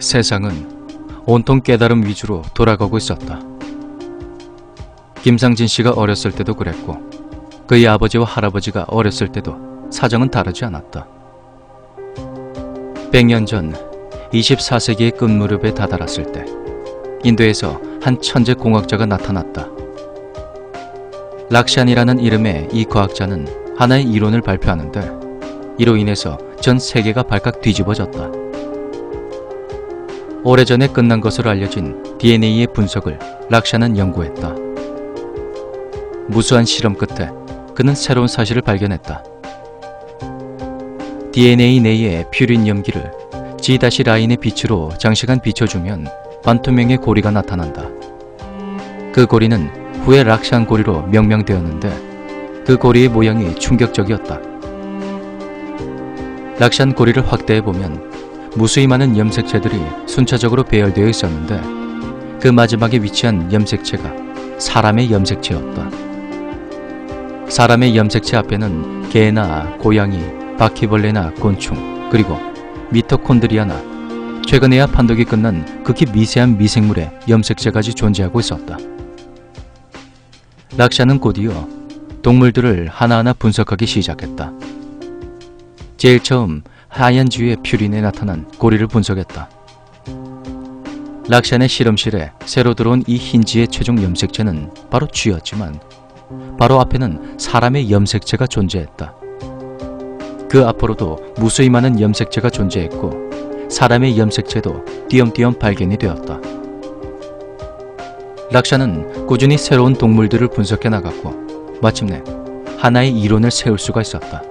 세상은 온통 깨달음 위주로 돌아가고 있었다. 김상진 씨가 어렸을 때도 그랬고 그의 아버지와 할아버지가 어렸을 때도 사정은 다르지 않았다. 100년 전 24세기의 끝무렵에 다다랐을 때 인도에서 한 천재 공학자가 나타났다. 락샨이라는 이름의 이 과학자는 하나의 이론을 발표하는데 이로 인해서 전 세계가 발칵 뒤집어졌다. 오래전에 끝난 것으로 알려진 DNA의 분석을 락샨은 연구했다. 무수한 실험 끝에 그는 새로운 사실을 발견했다. DNA 내의 퓨린 염기를 G- 라인의 빛으로 장시간 비춰주면 반투명의 고리가 나타난다. 그 고리는 후에 락샨 고리로 명명되었는데 그 고리의 모양이 충격적이었다. 락샨 고리를 확대해보면 무수히 많은 염색체들이 순차적으로 배열되어 있었는데 그 마지막에 위치한 염색체가 사람의 염색체였다. 사람의 염색체 앞에는 개나 고양이, 바퀴벌레나 곤충, 그리고 미토콘드리아나 최근에야 판독이 끝난 극히 미세한 미생물의 염색체까지 존재하고 있었다. 락샨은 곧이어 동물들을 하나하나 분석하기 시작했다. 제일 처음 하얀 주위의 퓨린에 나타난 고리를 분석했다. 락샨의 실험실에 새로 들어온 이 흰지의 최종 염색체는 바로 쥐였지만 바로 앞에는 사람의 염색체가 존재했다. 그 앞으로도 무수히 많은 염색체가 존재했고 사람의 염색체도 띄엄띄엄 발견이 되었다. 락샨은 꾸준히 새로운 동물들을 분석해 나갔고 마침내 하나의 이론을 세울 수가 있었다.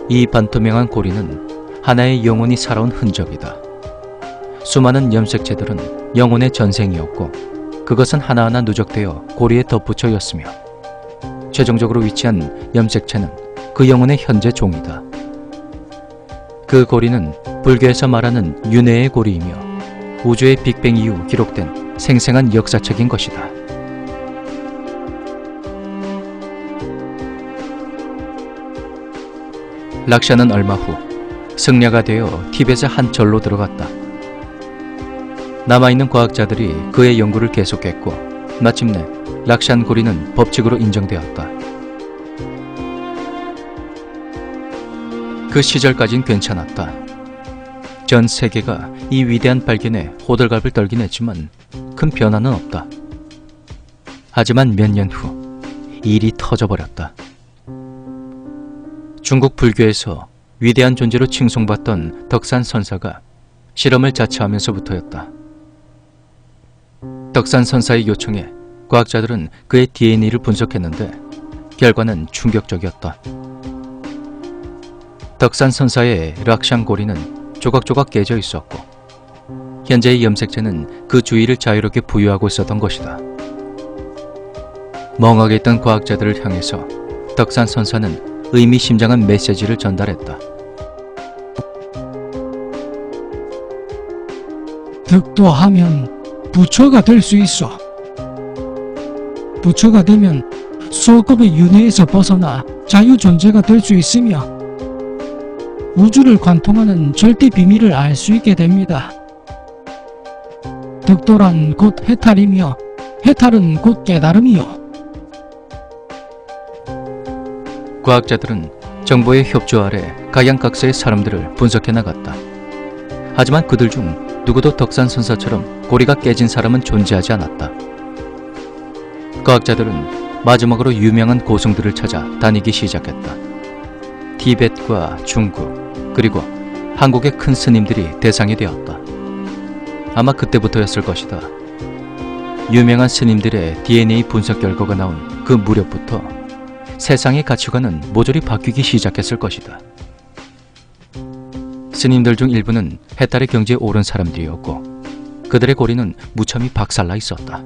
이 반투명한 고리는 하나의 영혼이 살아온 흔적이다. 수많은 염색체들은 영혼의 전생이었고 그것은 하나하나 누적되어 고리에 덧붙여였으며 최종적으로 위치한 염색체는 그 영혼의 현재 종이다. 그 고리는 불교에서 말하는 윤회의 고리이며 우주의 빅뱅 이후 기록된 생생한 역사책인 것이다. 락샨은 얼마 후 승려가 되어 티벳의 한 절로 들어갔다. 남아있는 과학자들이 그의 연구를 계속했고 마침내 락샨 고리는 법칙으로 인정되었다. 그 시절까진 괜찮았다. 전 세계가 이 위대한 발견에 호들갑을 떨긴 했지만 큰 변화는 없다. 하지만 몇 년 후 일이 터져버렸다. 중국 불교에서 위대한 존재로 칭송받던 덕산 선사가 실험을 자처하면서부터였다. 덕산 선사의 요청에 과학자들은 그의 DNA를 분석했는데 결과는 충격적이었다. 덕산 선사의 락샨 고리는 조각조각 깨져 있었고 현재의 염색체는 그 주위를 자유롭게 부유하고 있었던 것이다. 멍하게 있던 과학자들을 향해서 덕산 선사는 의미심장한 메시지를 전달했다. 득도하면 부처가 될 수 있어. 부처가 되면 수억급의 윤회에서 벗어나 자유존재가 될 수 있으며 우주를 관통하는 절대 비밀을 알 수 있게 됩니다. 득도란 곧 해탈이며 해탈은 곧 깨달음이요. 과학자들은 정보의 협조 아래 각양각색의 사람들을 분석해 나갔다. 하지만 그들 중 누구도 덕산 선사처럼 고리가 깨진 사람은 존재하지 않았다. 과학자들은 마지막으로 유명한 고승들을 찾아 다니기 시작했다. 티벳과 중국, 그리고 한국의 큰 스님들이 대상이 되었다. 아마 그때부터였을 것이다. 유명한 스님들의 DNA 분석 결과가 나온 그 무렵부터 세상의 가치관은 모조리 바뀌기 시작했을 것이다. 스님들 중 일부는 해탈의 경지에 오른 사람들이었고 그들의 고리는 무참히 박살나 있었다.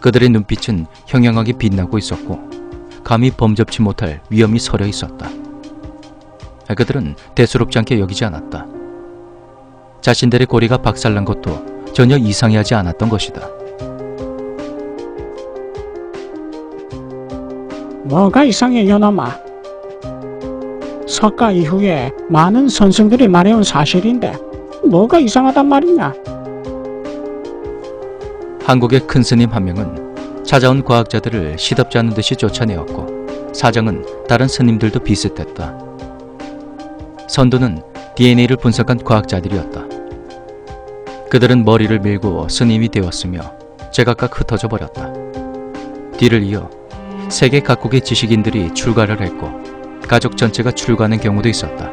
그들의 눈빛은 형형하게 빛나고 있었고 감히 범접치 못할 위험이 서려 있었다. 그들은 대수롭지 않게 여기지 않았다. 자신들의 고리가 박살난 것도 전혀 이상하지 않았던 것이다. 뭐가 이상해 요놈아. 석가 이후에 많은 선생들이 말해온 사실인데 뭐가 이상하단 말이냐? 한국의 큰 스님 한 명은 찾아온 과학자들을 시덥지 않은 듯이 쫓아내었고 사정은 다른 스님들도 비슷했다. 선두는 DNA를 분석한 과학자들이었다. 그들은 머리를 밀고 스님이 되었으며 제각각 흩어져 버렸다. 뒤를 이어 세계 각국의 지식인들이 출가를 했고 가족 전체가 출가하는 경우도 있었다.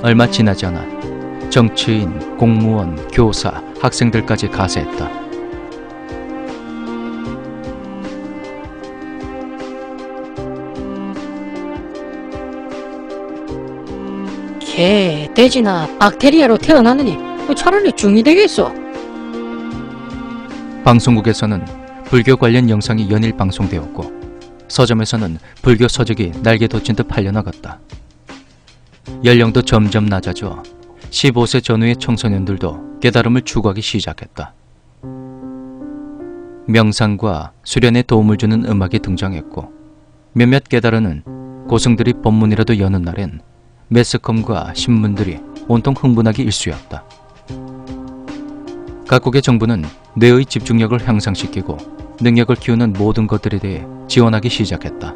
얼마 지나지 않아 정치인, 공무원, 교사, 학생들까지 가세했다. 개, 돼지나 박테리아로 태어나느니 차라리 중이 되겠어. 방송국에서는 불교 관련 영상이 연일 방송되었고 서점에서는 불교 서적이 날개 돋친 듯 팔려나갔다. 연령도 점점 낮아져 15세 전후의 청소년들도 깨달음을 추구하기 시작했다. 명상과 수련에 도움을 주는 음악이 등장했고 몇몇 깨달음은 고승들이 법문이라도 여는 날엔 매스컴과 신문들이 온통 흥분하기 일쑤였다. 각국의 정부는 뇌의 집중력을 향상시키고 능력을 키우는 모든 것들에 대해 지원하기 시작했다.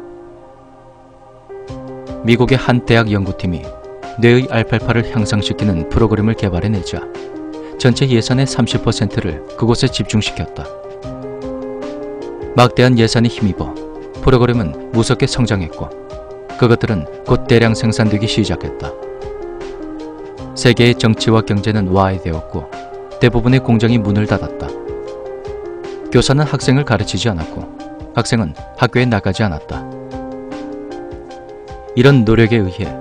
미국의 한 대학 연구팀이 뇌의 알팔파를 향상시키는 프로그램을 개발해내자 전체 예산의 30%를 그곳에 집중시켰다. 막대한 예산에 힘입어 프로그램은 무섭게 성장했고 그것들은 곧 대량 생산되기 시작했다. 세계의 정치와 경제는 와해되었고 대부분의 공장이 문을 닫았다. 교사는 학생을 가르치지 않았고 학생은 학교에 나가지 않았다. 이런 노력에 의해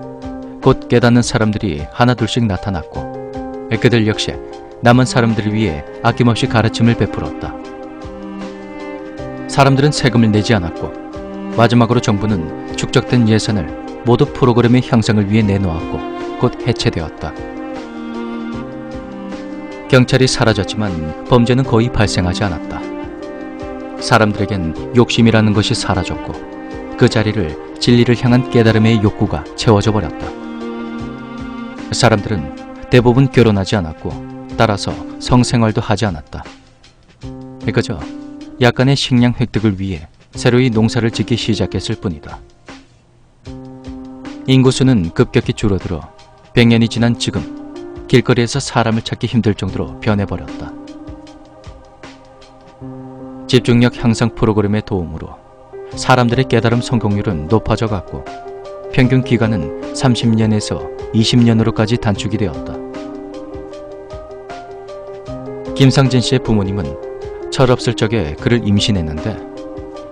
곧 깨닫는 사람들이 하나둘씩 나타났고 그들 역시 남은 사람들을 위해 아낌없이 가르침을 베풀었다. 사람들은 세금을 내지 않았고 마지막으로 정부는 축적된 예산을 모두 프로그램의 향상을 위해 내놓았고 곧 해체되었다. 경찰이 사라졌지만 범죄는 거의 발생하지 않았다. 사람들에겐 욕심이라는 것이 사라졌고 그 자리를 진리를 향한 깨달음의 욕구가 채워져 버렸다. 사람들은 대부분 결혼하지 않았고 따라서 성생활도 하지 않았다. 그저 약간의 식량 획득을 위해 새로이 농사를 짓기 시작했을 뿐이다. 인구수는 급격히 줄어들어 100년이 지난 지금 길거리에서 사람을 찾기 힘들 정도로 변해버렸다. 집중력 향상 프로그램의 도움으로 사람들의 깨달음 성공률은 높아져 갔고 평균 기간은 30년에서 20년으로까지 단축이 되었다. 김상진 씨의 부모님은 철없을 적에 그를 임신했는데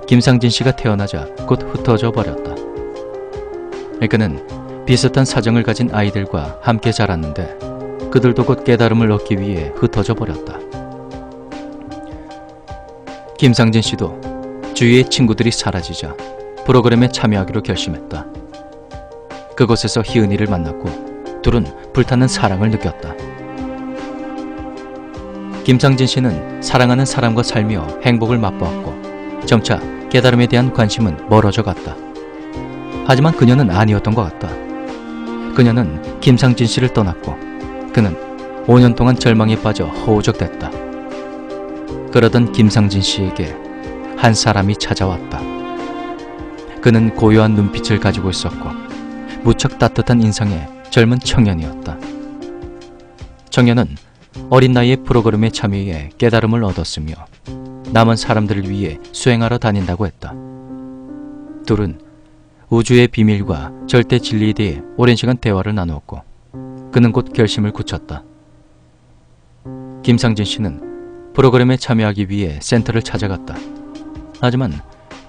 김상진 씨가 태어나자 곧 흩어져 버렸다. 그는 비슷한 사정을 가진 아이들과 함께 자랐는데 그들도 곧 깨달음을 얻기 위해 흩어져 버렸다. 김상진 씨도 주위의 친구들이 사라지자 프로그램에 참여하기로 결심했다. 그곳에서 희은이를 만났고 둘은 불타는 사랑을 느꼈다. 김상진 씨는 사랑하는 사람과 살며 행복을 맛보았고 점차 깨달음에 대한 관심은 멀어져 갔다. 하지만 그녀는 아니었던 것 같다. 그녀는 김상진 씨를 떠났고 그는 5년 동안 절망에 빠져 허우적댔다. 그러던 김상진 씨에게 한 사람이 찾아왔다. 그는 고요한 눈빛을 가지고 있었고 무척 따뜻한 인상의 젊은 청년이었다. 청년은 어린 나이에 프로그램에 참여해 깨달음을 얻었으며 남은 사람들을 위해 수행하러 다닌다고 했다. 둘은 우주의 비밀과 절대 진리에 대해 오랜 시간 대화를 나누었고 그는 곧 결심을 굳혔다. 김상진 씨는 프로그램에 참여하기 위해 센터를 찾아갔다. 하지만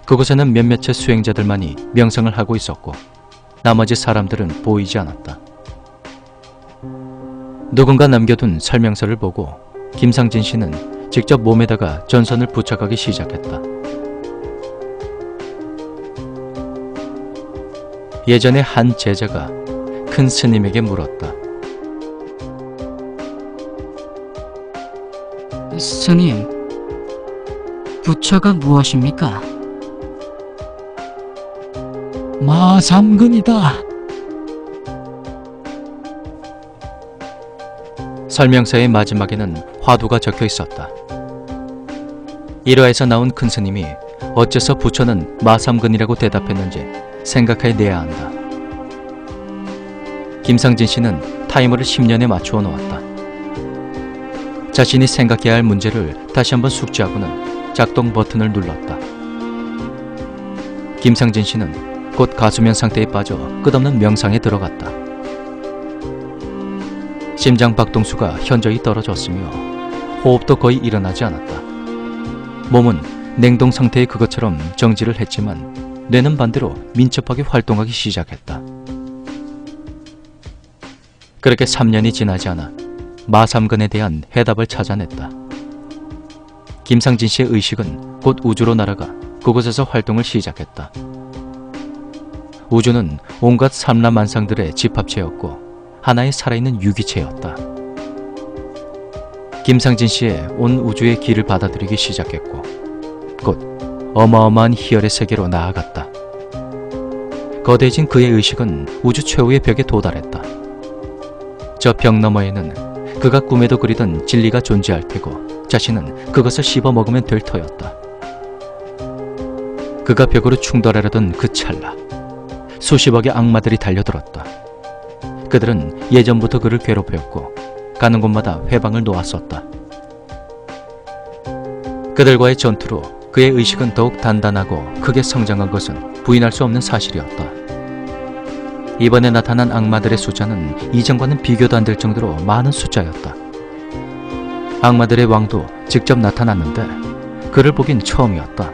그곳에는 몇몇의 수행자들만이 명상을 하고 있었고 나머지 사람들은 보이지 않았다. 누군가 남겨둔 설명서를 보고 김상진 씨는 직접 몸에다가 전선을 부착하기 시작했다. 예전에 한 제자가 큰 스님에게 물었다. 스님, 부처가 무엇입니까? 마삼근이다. 설명서의 마지막에는 화두가 적혀 있었다. 일화에서 나온 큰 스님이 어째서 부처는 마삼근이라고 대답했는지 생각해 내야 한다. 김상진 씨는 타이머를 10년에 맞추어 놓았다. 자신이 생각해야 할 문제를 다시 한번 숙지하고는 작동 버튼을 눌렀다. 김상진 씨는 곧 가수면 상태에 빠져 끝없는 명상에 들어갔다. 심장 박동수가 현저히 떨어졌으며 호흡도 거의 일어나지 않았다. 몸은 냉동 상태의 그것처럼 정지를 했지만 뇌는 반대로 민첩하게 활동하기 시작했다. 그렇게 3년이 지나지 않아 마삼근에 대한 해답을 찾아냈다. 김상진 씨의 의식은 곧 우주로 날아가 그곳에서 활동을 시작했다. 우주는 온갖 삼라만상들의 집합체였고 하나의 살아있는 유기체였다. 김상진 씨의 온 우주의 길을 받아들이기 시작했고 곧 어마어마한 희열의 세계로 나아갔다. 거대해진 그의 의식은 우주 최후의 벽에 도달했다. 저 벽 너머에는 그가 꿈에도 그리던 진리가 존재할 테고 자신은 그것을 씹어먹으면 될 터였다. 그가 벽으로 충돌하려던 그 찰나 수십억의 악마들이 달려들었다. 그들은 예전부터 그를 괴롭혔고 가는 곳마다 회방을 놓았었다. 그들과의 전투로 그의 의식은 더욱 단단하고 크게 성장한 것은 부인할 수 없는 사실이었다. 이번에 나타난 악마들의 숫자는 이전과는 비교도 안 될 정도로 많은 숫자였다. 악마들의 왕도 직접 나타났는데 그를 보긴 처음이었다.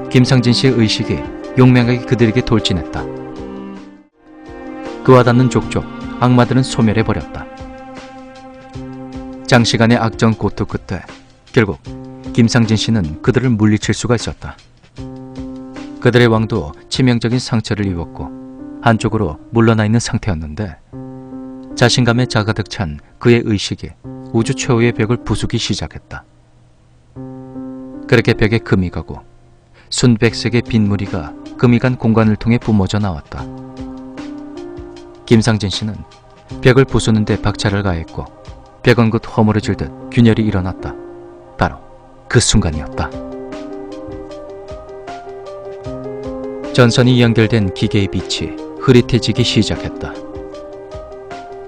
김상진 씨의 의식이 용맹하게 그들에게 돌진했다. 그와 닿는 족족 악마들은 소멸해버렸다. 장시간의 악전 고투 끝에 결국 김상진 씨는 그들을 물리칠 수가 있었다. 그들의 왕도 치명적인 상처를 입었고 한쪽으로 물러나 있는 상태였는데 자신감에 자가득 찬 그의 의식이 우주 최후의 벽을 부수기 시작했다. 그렇게 벽에 금이 가고 순백색의 빗무리가 금이 간 공간을 통해 뿜어져 나왔다. 김상진 씨는 벽을 부수는데 박차를 가했고 벽은 곧 허물어질 듯 균열이 일어났다. 바로 그 순간이었다. 전선이 연결된 기계의 빛이 흐릿해지기 시작했다.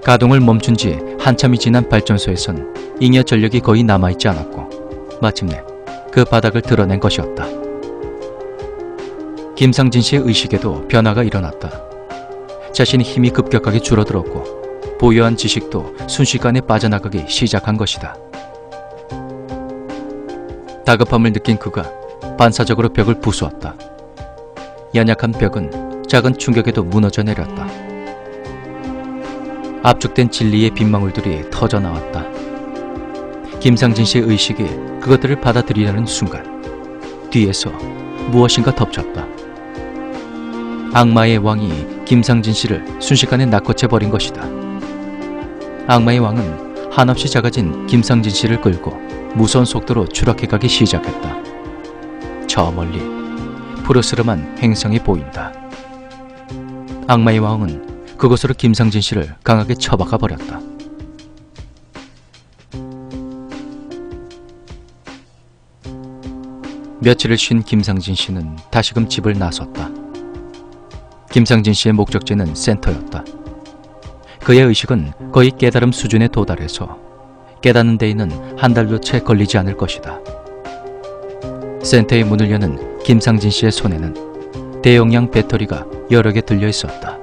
가동을 멈춘 지 한참이 지난 발전소에선 잉여 전력이 거의 남아있지 않았고 마침내 그 바닥을 드러낸 것이었다. 김상진 씨의 의식에도 변화가 일어났다. 자신의 힘이 급격하게 줄어들었고 보유한 지식도 순식간에 빠져나가기 시작한 것이다. 다급함을 느낀 그가 반사적으로 벽을 부수었다. 연약한 벽은 작은 충격에도 무너져 내렸다. 압축된 진리의 빗망울들이 터져 나왔다. 김상진 씨의 의식이 그것들을 받아들이려는 순간 뒤에서 무엇인가 덮쳤다. 악마의 왕이 김상진 씨를 순식간에 낚아채버린 것이다. 악마의 왕은 한없이 작아진 김상진 씨를 끌고 무서운 속도로 추락해가기 시작했다. 저 멀리 푸르스름한 행성이 보인다. 악마의 왕은 그곳으로 김상진 씨를 강하게 쳐박아 버렸다. 며칠을 쉰 김상진 씨는 다시금 집을 나섰다. 김상진 씨의 목적지는 센터였다. 그의 의식은 거의 깨달음 수준에 도달해서 깨닫는 데에는 한 달도 채 걸리지 않을 것이다. 센터의 문을 여는 김상진 씨의 손에는 대용량 배터리가 여러 개 들려 있었다.